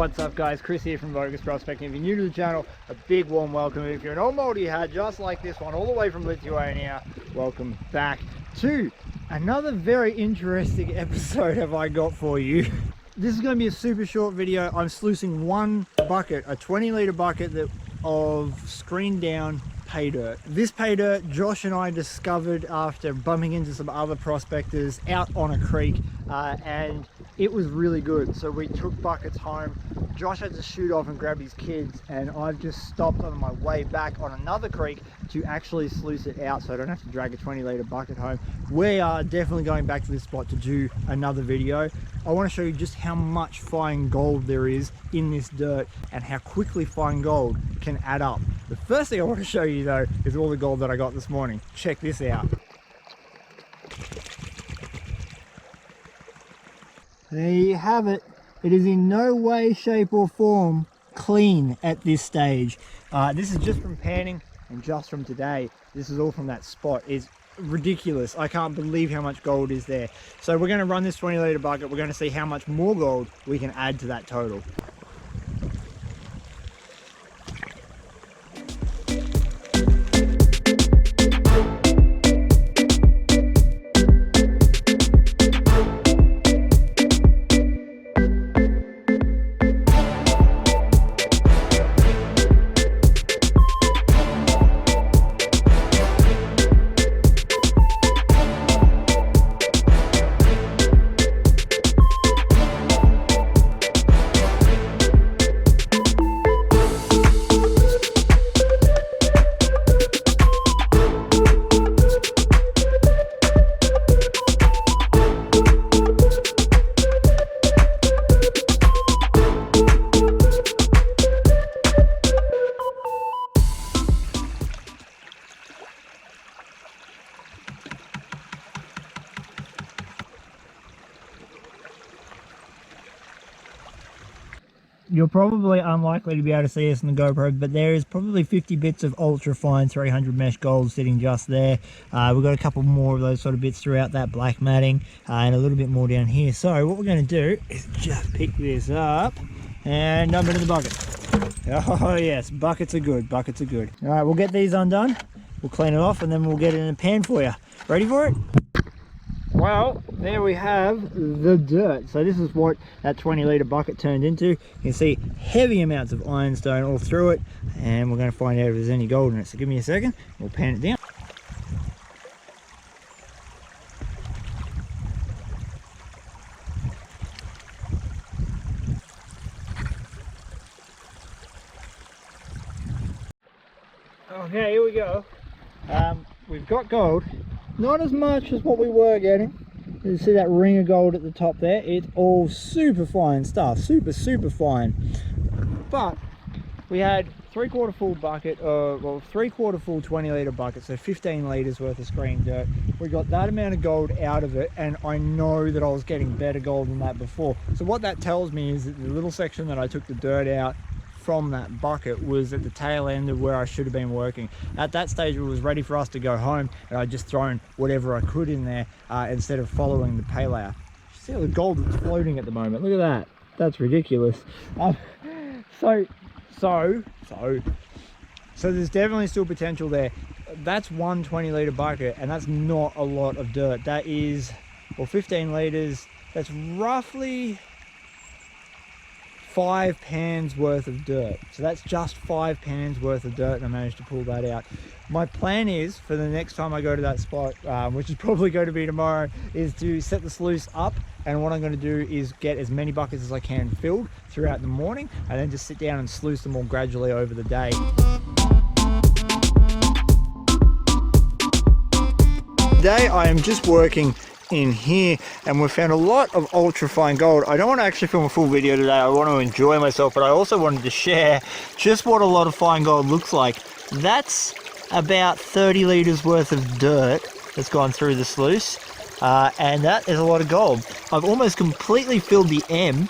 What's up guys, Chris here from Vo-Gus Prospecting. If you're new to the channel, a big warm welcome. If you're an old multi-hat just like this one all the way from Lithuania, welcome back to another very interesting episode have I got for you. This is going to be a super short video. I'm sluicing one bucket, a 20 litre bucket of screened down pay dirt. This pay dirt Josh and I discovered after bumping into some other prospectors out on a creek, and it was really good. So we took buckets home. Josh had to shoot off and grab his kids, and I've just stopped on my way back on another creek to actually sluice it out so I don't have to drag a 20 litre bucket home. We are definitely going back to this spot to do another video. I want to show you just how much fine gold there is in this dirt and how quickly fine gold can add up. The first thing I want to show you though is all the gold that I got this morning. Check this out. There you have it. It is in no way, shape or form clean at this stage. This is just from panning and just from today. This is all from that spot. It's ridiculous. I can't believe how much gold is there. So we're going to run this 20 litre bucket. We're going to see how much more gold we can add to that total. You're probably unlikely to be able to see us in the GoPro, but there is probably 50 bits of ultra fine 300 mesh gold sitting just there. We've got a couple more of those sort of bits throughout that black matting, and a little bit more down here. So what we're going to do is just pick this up and dump it in the bucket. Oh yes, buckets are good, buckets are good. All right, we'll get these undone, we'll clean it off, and then we'll get it in a pan for you. Ready for it? Well, there we have the dirt. So this is what that 20 litre bucket turned into. You can see heavy amounts of ironstone all through it, and we're going to find out if there's any gold in it. So give me a second, we'll pan it down. Okay, here we go. We've got gold. Not as much as what we were getting. You see that ring of gold at the top there? It's all super fine stuff, super fine. But we had 3/4 full bucket, well 3/4 full 20 litre bucket, so 15 litres worth of screen dirt. We got that amount of gold out of it, and I know that I was getting better gold than that before. So what that tells me is that the little section that I took the dirt out from that bucket was at the tail end of where I should have been working. At that stage it was ready for us to go home, and I'd just thrown whatever I could in there instead of following the pay layer. See all the gold that's floating at the moment, look at that, that's ridiculous. So there's definitely still potential there. That's one 20 litre bucket, and that's not a lot of dirt. That is, well, 15 litres, that's roughly 5 pans worth of dirt. So that's just 5 pans worth of dirt, and I managed to pull that out. My plan is, for the next time I go to that spot, which is probably going to be tomorrow, is to set the sluice up, and what I'm going to do is get as many buckets as I can filled throughout the morning, and then just sit down and sluice them all gradually over the day. Today I am just working in here, and we've found a lot of ultra fine gold. I don't want to actually film a full video today, I want to enjoy myself, but I also wanted to share just what a lot of fine gold looks like. That's about 30 litres worth of dirt that's gone through the sluice, and that is a lot of gold. I've almost completely filled the M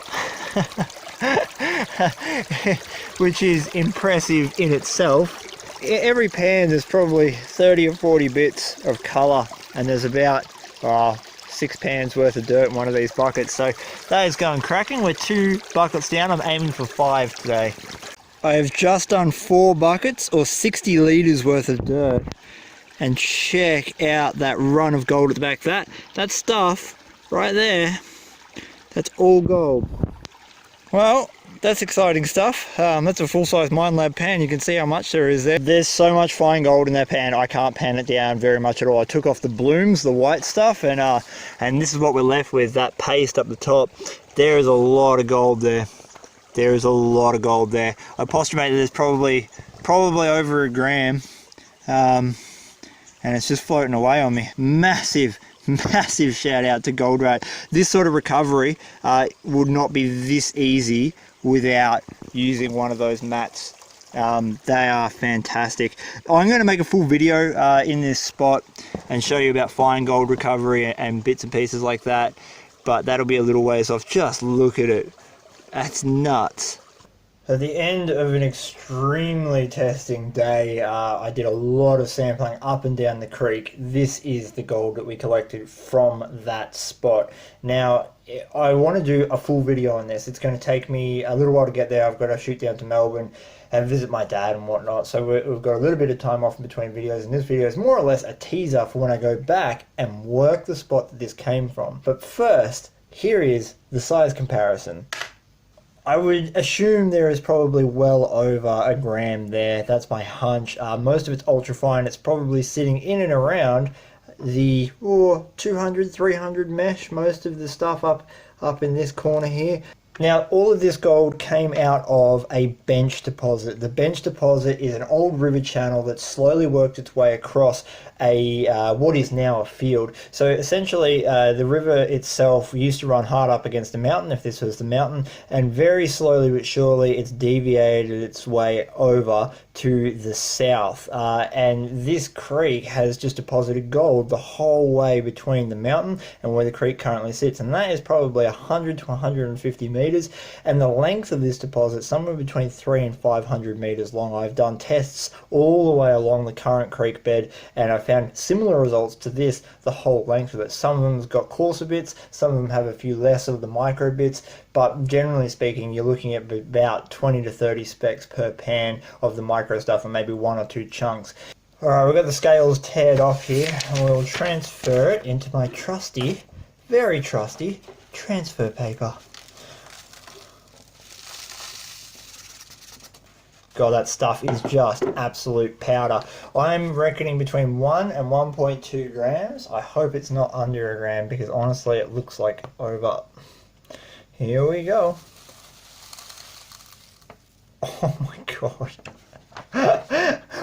which is impressive in itself. Every pan there's probably 30 or 40 bits of colour, and there's about 6 pans worth of dirt in one of these buckets. So that is going cracking. We're 2 buckets down. I'm aiming for 5 today. I have just done 4 buckets or 60 litres worth of dirt. And check out that run of gold at the back. That stuff right there, that's all gold. Well, that's exciting stuff. That's a full-size Minelab pan. You can see how much there is there. There's so much fine gold in that pan, I can't pan it down very much at all. I took off the blooms, the white stuff, and this is what we're left with, that paste up the top. There is a lot of gold there. There is a lot of gold there. I postulated there's probably over a gram, and it's just floating away on me. Massive shout out to Gold Rat. This sort of recovery would not be this easy without using one of those mats. They are fantastic. I'm going to make a full video in this spot and show you about fine gold recovery and bits and pieces like that, but that'll be a little ways off. Just look at it. That's nuts. At the end of an extremely testing day, I did a lot of sampling up and down the creek. This is the gold that we collected from that spot. Now, I want to do a full video on this. It's going to take me a little while to get there. I've got to shoot down to Melbourne and visit my dad and whatnot. So we've got a little bit of time off in between videos, and this video is more or less a teaser for when I go back and work the spot that this came from. But first, here is the size comparison. I would assume there is probably well over a gram there. That's my hunch. Most of it's ultra fine. It's probably sitting in and around the 200, 300 mesh. Most of the stuff up in this corner here. Now, all of this gold came out of a bench deposit. The bench deposit is an old river channel that slowly worked its way across what is now a field. So essentially, the river itself used to run hard up against the mountain, if this was the mountain, and very slowly but surely it's deviated its way over to the south. And this creek has just deposited gold the whole way between the mountain and where the creek currently sits, and that is probably 100 to 150 meters, and the length of this deposit somewhere between 300 and 500 meters long. I've done tests all the way along the current creek bed, and I found similar results to this the whole length of it. Some of them's got coarser bits, some of them have a few less of the micro bits, but generally speaking, you're looking at about 20 to 30 specks per pan of the micro stuff, and maybe 1 or 2 chunks. Alright, we've got the scales teared off here, and we'll transfer it into my trusty, very trusty, transfer paper. God, that stuff is just absolute powder. I'm reckoning between 1 and 1.2 grams. I hope it's not under a gram, because honestly it looks like over. Here we go. Oh my god.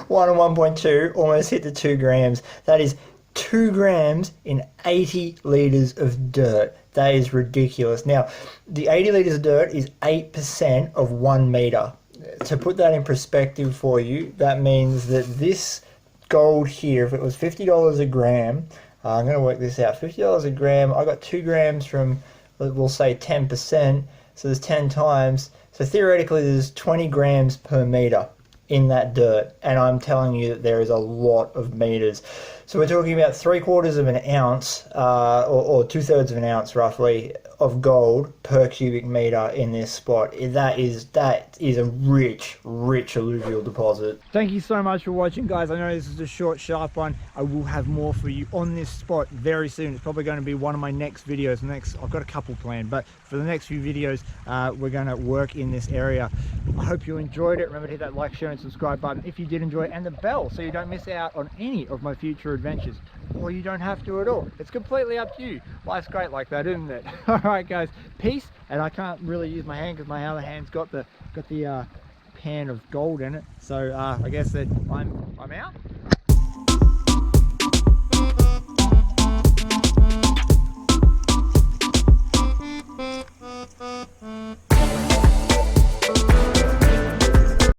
1 and 1.2 almost hit the 2 grams. That is 2 grams in 80 litres of dirt. That is ridiculous. Now, the 80 litres of dirt is 8% of 1 metre. To put that in perspective for you, that means that this gold here, if it was $50 a gram, I'm going to work this out, $50 a gram, I got 2 grams from, we'll say 10%, so there's 10 times, so theoretically there's 20 grams per metre in that dirt, and I'm telling you that there is a lot of meters. So we're talking about 3/4 of an ounce, or 2/3 of an ounce roughly, of gold per cubic meter in this spot. That is a rich alluvial deposit. Thank you so much for watching, guys. I know this is a short, sharp one. I will have more for you on this spot very soon. It's probably going to be one of my next videos. I've got a couple planned, but for the next few videos, we're going to work in this area. I hope you enjoyed it. Remember to hit that like, share, and subscribe button if you did enjoy it, and the bell so you don't miss out on any of my future adventures. Or you don't have to at all. It's completely up to you. Life's great like that, isn't it? Alright guys, peace. And I can't really use my hand because my other hand's got the pan of gold in it. So I guess that I'm out.